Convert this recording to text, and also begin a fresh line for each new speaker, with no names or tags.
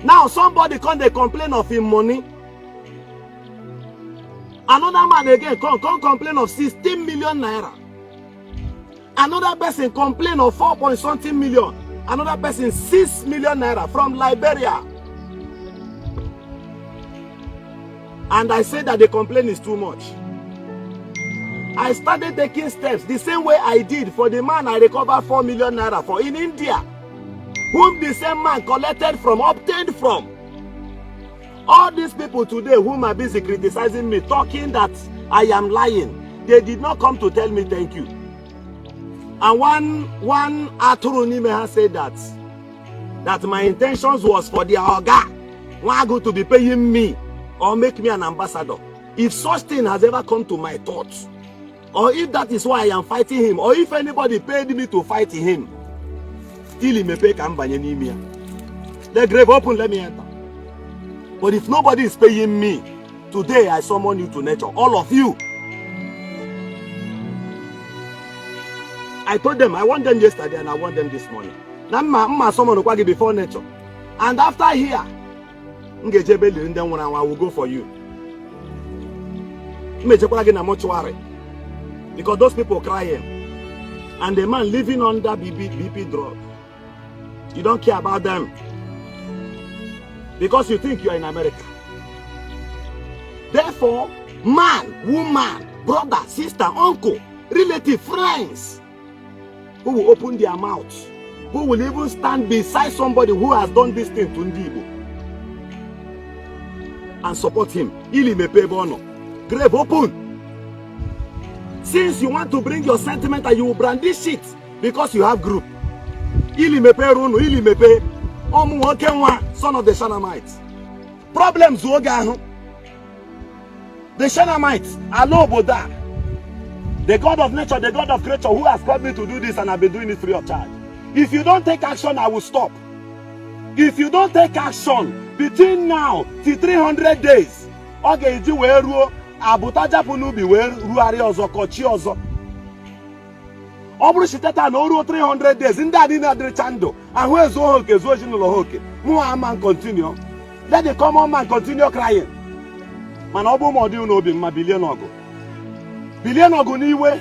Now somebody come they complain of him money. Another man again come complain of 16 million naira. Another person complain of 4 point something million. Another person 6 million naira from Liberia. And I say that the complaint is too much. I started taking steps the same way I did for the man I recovered 4 million naira for in India, whom the same man collected from, obtained from. All these people today whom are busy criticizing me, talking that I am lying, they did not come to tell me thank you. And one Aturunime has said that my intentions was for the Oga Wago to be paying me or make me an ambassador. If such thing has ever come to my thoughts, or if that is why I am fighting him, or if anybody paid me to fight him, till he may pay Kambanya. The grave open, let me enter. But if nobody is paying me, today I summon you to nature, all of you. I told them, I want them yesterday and I want them this morning. Now I'm summon before nature. And after here, I will go for you. Because those people crying. And the man living under BP drug. You don't care about them. Because you think you are in America. Therefore, man, woman, brother, sister, uncle, relative, friends, who will open their mouths, who will even stand beside somebody who has done this thing to Ndibo and support him. Ili me pay bono. Grave open. Since you want to bring your sentiment and you will brandish it because you have group. Ili me pay runo, ili me pay. Son of the Shanamites. Problems woga. The Shanamites, Alo Boda. The God of nature, the God of creature who has called me to do this and I've been doing it free of charge. If you don't take action, I will stop. If you don't take action between now till 300 days, Ogechi Okeke Abutaja Punubi were Ruari Ozo Kochi Ozo. Obru Shitata no 300 days in that dinner chando. And where's Ohoke, Zojino Hoke? Muhammad continue. Let the common man continue crying. Man, Obo Modi no be my billion ogo. Billion ogo niwe.